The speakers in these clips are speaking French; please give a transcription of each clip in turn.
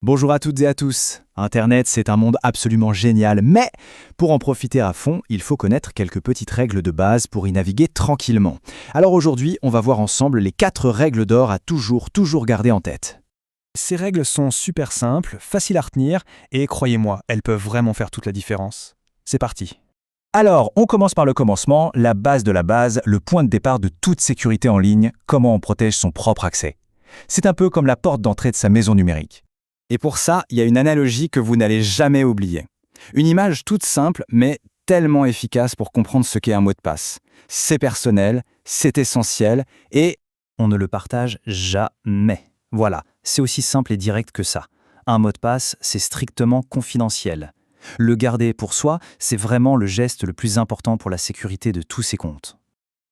Bonjour à toutes et à tous. Internet, c'est un monde absolument génial, mais pour en profiter à fond, il faut connaître quelques petites règles de base pour y naviguer tranquillement. Alors aujourd'hui, on va voir ensemble les 4 règles d'or à toujours garder en tête. Ces règles sont super simples, faciles à retenir, et croyez-moi, elles peuvent vraiment faire toute la différence. C'est parti. Alors, on commence par le commencement, la base de la base, le point de départ de toute sécurité en ligne, comment on protège son propre accès. C'est un peu comme la porte d'entrée de sa maison numérique. Et pour ça, il y a une analogie que vous n'allez jamais oublier. Une image toute simple, mais tellement efficace pour comprendre ce qu'est un mot de passe. C'est personnel, c'est essentiel, et on ne le partage jamais. Voilà, c'est aussi simple et direct que ça. Un mot de passe, c'est strictement confidentiel. Le garder pour soi, c'est vraiment le geste le plus important pour la sécurité de tous ses comptes.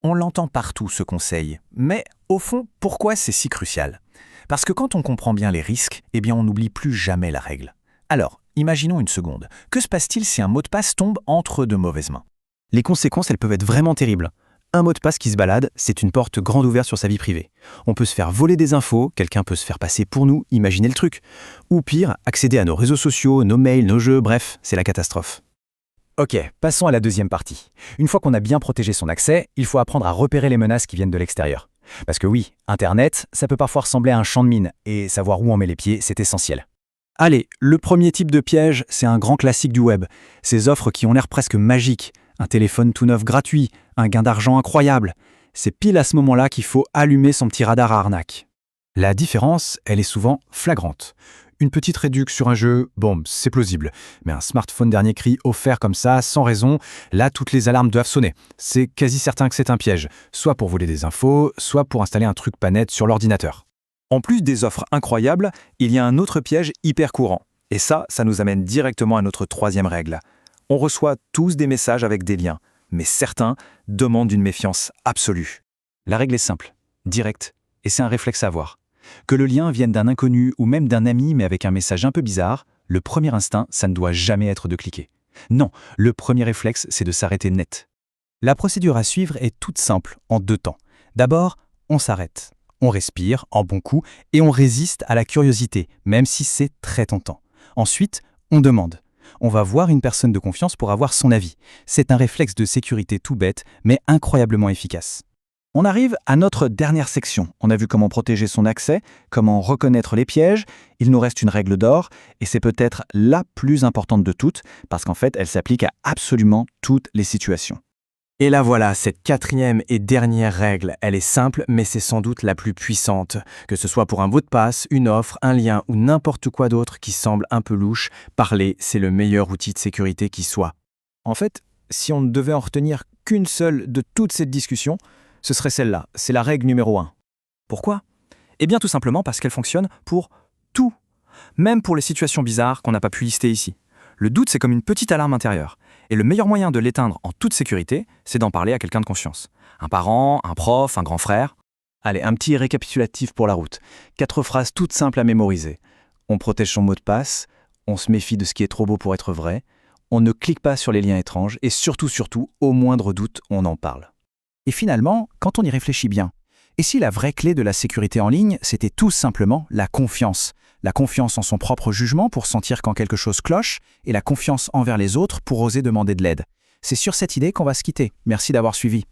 On l'entend partout, ce conseil. Mais au fond, pourquoi c'est si crucial ? Parce que quand on comprend bien les risques, on n'oublie plus jamais la règle. Alors, imaginons une seconde. Que se passe-t-il si un mot de passe tombe entre de mauvaises mains ? Les conséquences, elles peuvent être vraiment terribles. Un mot de passe qui se balade, c'est une porte grande ouverte sur sa vie privée. On peut se faire voler des infos, quelqu'un peut se faire passer pour nous, imaginez le truc. Ou pire, accéder à nos réseaux sociaux, nos mails, nos jeux, bref, c'est la catastrophe. Ok, passons à la deuxième partie. Une fois qu'on a bien protégé son accès, il faut apprendre à repérer les menaces qui viennent de l'extérieur. Parce que oui, Internet, ça peut parfois ressembler à un champ de mines, et savoir où on met les pieds, c'est essentiel. Allez, le premier type de piège, c'est un grand classique du web. Ces offres qui ont l'air presque magiques. Un téléphone tout neuf gratuit, un gain d'argent incroyable. C'est pile à ce moment-là qu'il faut allumer son petit radar à arnaque. La différence, elle est souvent flagrante. Une petite réduction sur un jeu, bon, c'est plausible. Mais un smartphone dernier cri offert comme ça, sans raison, là, toutes les alarmes doivent sonner. C'est quasi certain que c'est un piège, soit pour voler des infos, soit pour installer un truc pas net sur l'ordinateur. En plus des offres incroyables, il y a un autre piège hyper courant. Et ça nous amène directement à notre troisième règle. On reçoit tous des messages avec des liens, mais certains demandent une méfiance absolue. La règle est simple, directe, et c'est un réflexe à avoir. Que le lien vienne d'un inconnu ou même d'un ami mais avec un message un peu bizarre, le premier instinct, ça ne doit jamais être de cliquer. Non, le premier réflexe, c'est de s'arrêter net. La procédure à suivre est toute simple, en 2 temps. D'abord, on s'arrête. On respire en bon coup et on résiste à la curiosité, même si c'est très tentant. Ensuite, on demande. On va voir une personne de confiance pour avoir son avis. C'est un réflexe de sécurité tout bête, mais incroyablement efficace. On arrive à notre dernière section. On a vu comment protéger son accès, comment reconnaître les pièges. Il nous reste une règle d'or, et c'est peut-être la plus importante de toutes, parce qu'en fait, elle s'applique à absolument toutes les situations. Et là voilà, cette 4e et dernière règle, elle est simple, mais c'est sans doute la plus puissante. Que ce soit pour un mot de passe, une offre, un lien ou n'importe quoi d'autre qui semble un peu louche, parler, c'est le meilleur outil de sécurité qui soit. En fait, si on ne devait en retenir qu'une seule de toute cette discussion, ce serait celle-là, c'est la règle numéro 1. Pourquoi ? Eh bien tout simplement parce qu'elle fonctionne pour tout, même pour les situations bizarres qu'on n'a pas pu lister ici. Le doute, c'est comme une petite alarme intérieure. Et le meilleur moyen de l'éteindre en toute sécurité, c'est d'en parler à quelqu'un de confiance. Un parent, un prof, un grand frère. Allez, un petit récapitulatif pour la route. 4 phrases toutes simples à mémoriser. On protège son mot de passe, on se méfie de ce qui est trop beau pour être vrai, on ne clique pas sur les liens étranges et surtout, au moindre doute, on en parle. Et finalement, quand on y réfléchit bien, et si la vraie clé de la sécurité en ligne, c'était tout simplement la confiance en son propre jugement pour sentir quand quelque chose cloche, et la confiance envers les autres pour oser demander de l'aide. C'est sur cette idée qu'on va se quitter. Merci d'avoir suivi.